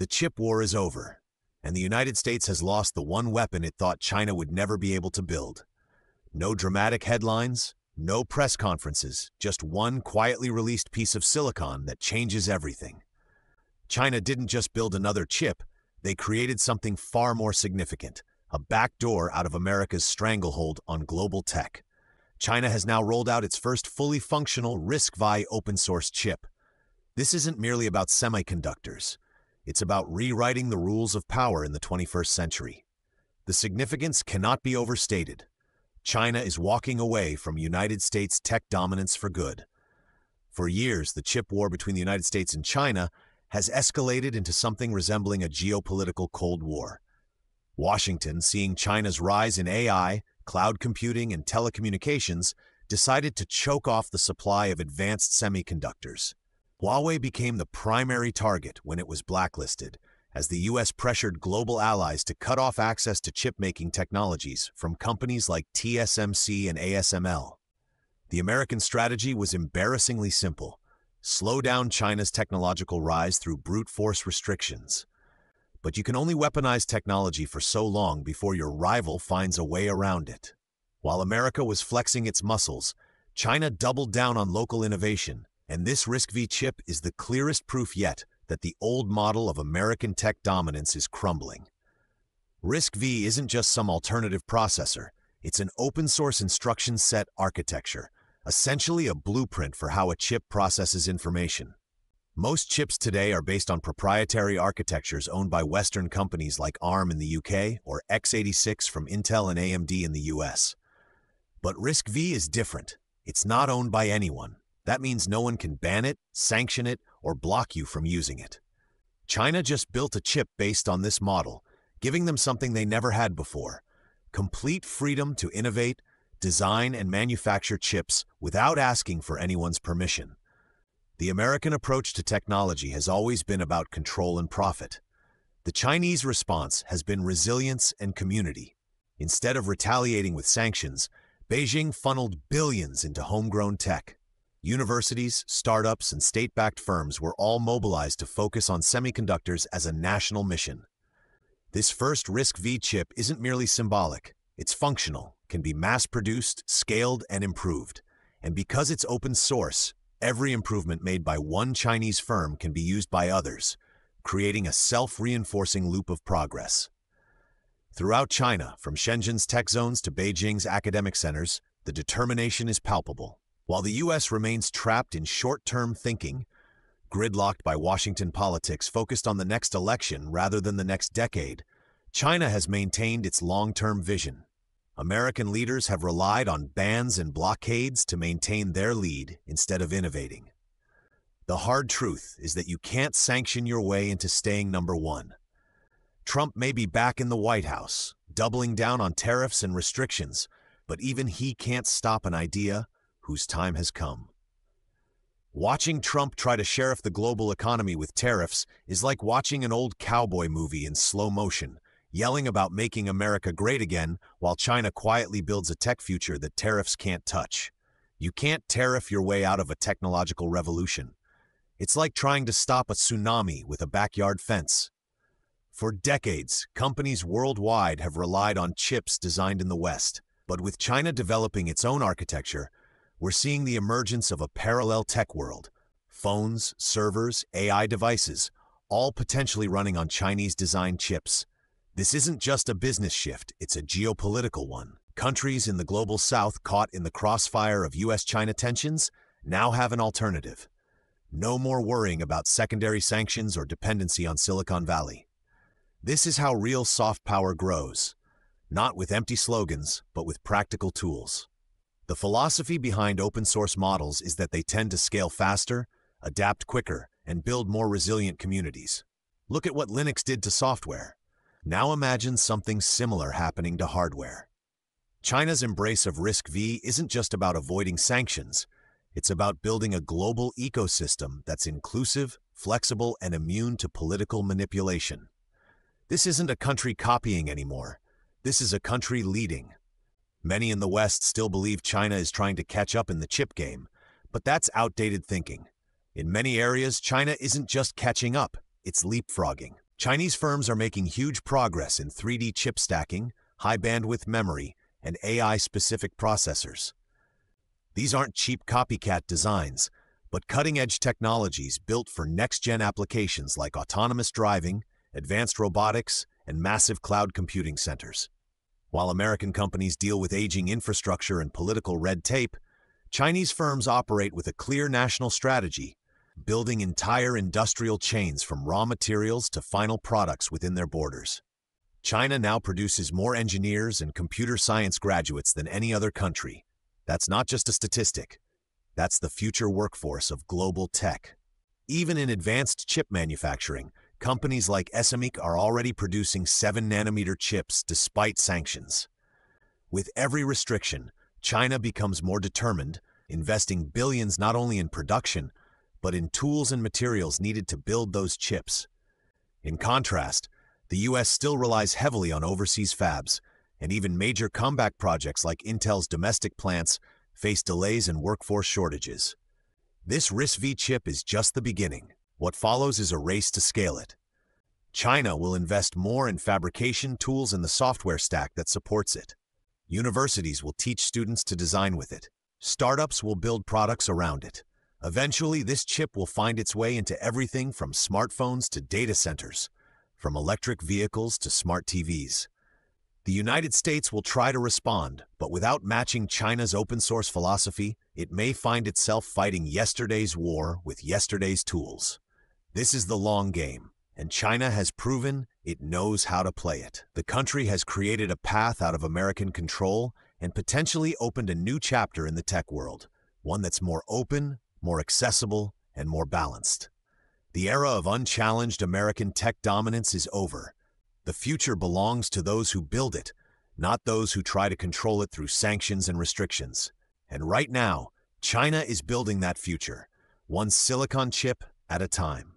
The chip war is over, and the United States has lost the one weapon it thought China would never be able to build. No dramatic headlines, no press conferences, just one quietly released piece of silicon that changes everything. China didn't just build another chip, they created something far more significant, a backdoor out of America's stranglehold on global tech. China has now rolled out its first fully functional RISC-V open-source chip. This isn't merely about semiconductors. It's about rewriting the rules of power in the 21st century. The significance cannot be overstated. China is walking away from United States tech dominance for good. For years, the chip war between the United States and China has escalated into something resembling a geopolitical Cold War. Washington, seeing China's rise in AI, cloud computing, and telecommunications, decided to choke off the supply of advanced semiconductors. Huawei became the primary target when it was blacklisted, as the U.S. pressured global allies to cut off access to chip-making technologies from companies like TSMC and ASML. The American strategy was embarrassingly simple: slow down China's technological rise through brute force restrictions. But you can only weaponize technology for so long before your rival finds a way around it. While America was flexing its muscles, China doubled down on local innovation, and this RISC-V chip is the clearest proof yet that the old model of American tech dominance is crumbling. RISC-V isn't just some alternative processor, it's an open-source instruction set architecture, essentially a blueprint for how a chip processes information. Most chips today are based on proprietary architectures owned by Western companies like ARM in the UK or x86 from Intel and AMD in the US. But RISC-V is different. It's not owned by anyone. That means no one can ban it, sanction it, or block you from using it. China just built a chip based on this model, giving them something they never had before: complete freedom to innovate, design, and manufacture chips without asking for anyone's permission. The American approach to technology has always been about control and profit. The Chinese response has been resilience and community. Instead of retaliating with sanctions, Beijing funneled billions into homegrown tech. Universities, startups, and state-backed firms were all mobilized to focus on semiconductors as a national mission. This first RISC-V chip isn't merely symbolic. It's functional, can be mass-produced, scaled, and improved. And because it's open source, every improvement made by one Chinese firm can be used by others, creating a self-reinforcing loop of progress. Throughout China, from Shenzhen's tech zones to Beijing's academic centers, the determination is palpable. While the U.S. remains trapped in short-term thinking, gridlocked by Washington politics focused on the next election rather than the next decade, China has maintained its long-term vision. American leaders have relied on bans and blockades to maintain their lead instead of innovating. The hard truth is that you can't sanction your way into staying number one. Trump may be back in the White House, doubling down on tariffs and restrictions, but even he can't stop an idea whose time has come. Watching Trump try to sheriff the global economy with tariffs is like watching an old cowboy movie in slow motion, yelling about making America great again while China quietly builds a tech future that tariffs can't touch. You can't tariff your way out of a technological revolution. It's like trying to stop a tsunami with a backyard fence. For decades, companies worldwide have relied on chips designed in the West, but with China developing its own architecture, we're seeing the emergence of a parallel tech world. Phones, servers, AI devices, all potentially running on Chinese-designed chips. This isn't just a business shift, it's a geopolitical one. Countries in the global south caught in the crossfire of US-China tensions now have an alternative. No more worrying about secondary sanctions or dependency on Silicon Valley. This is how real soft power grows, not with empty slogans, but with practical tools. The philosophy behind open-source models is that they tend to scale faster, adapt quicker, and build more resilient communities. Look at what Linux did to software. Now imagine something similar happening to hardware. China's embrace of RISC-V isn't just about avoiding sanctions. It's about building a global ecosystem that's inclusive, flexible, and immune to political manipulation. This isn't a country copying anymore. This is a country leading. Many in the West still believe China is trying to catch up in the chip game, but that's outdated thinking. In many areas, China isn't just catching up, it's leapfrogging. Chinese firms are making huge progress in 3D chip stacking, high-bandwidth memory, and AI-specific processors. These aren't cheap copycat designs, but cutting-edge technologies built for next-gen applications like autonomous driving, advanced robotics, and massive cloud computing centers. While American companies deal with aging infrastructure and political red tape, Chinese firms operate with a clear national strategy, building entire industrial chains from raw materials to final products within their borders. China now produces more engineers and computer science graduates than any other country. That's not just a statistic. That's the future workforce of global tech. Even in advanced chip manufacturing, companies like SMIC are already producing 7-nanometer chips despite sanctions. With every restriction, China becomes more determined, investing billions not only in production, but in tools and materials needed to build those chips. In contrast, the US still relies heavily on overseas fabs, and even major comeback projects like Intel's domestic plants face delays and workforce shortages. This RISC-V chip is just the beginning. What follows is a race to scale it. China will invest more in fabrication tools and the software stack that supports it. Universities will teach students to design with it. Startups will build products around it. Eventually, this chip will find its way into everything from smartphones to data centers, from electric vehicles to smart TVs. The United States will try to respond, but without matching China's open-source philosophy, it may find itself fighting yesterday's war with yesterday's tools. This is the long game, and China has proven it knows how to play it. The country has created a path out of American control and potentially opened a new chapter in the tech world, one that's more open, more accessible, and more balanced. The era of unchallenged American tech dominance is over. The future belongs to those who build it, not those who try to control it through sanctions and restrictions. And right now, China is building that future, one silicon chip at a time.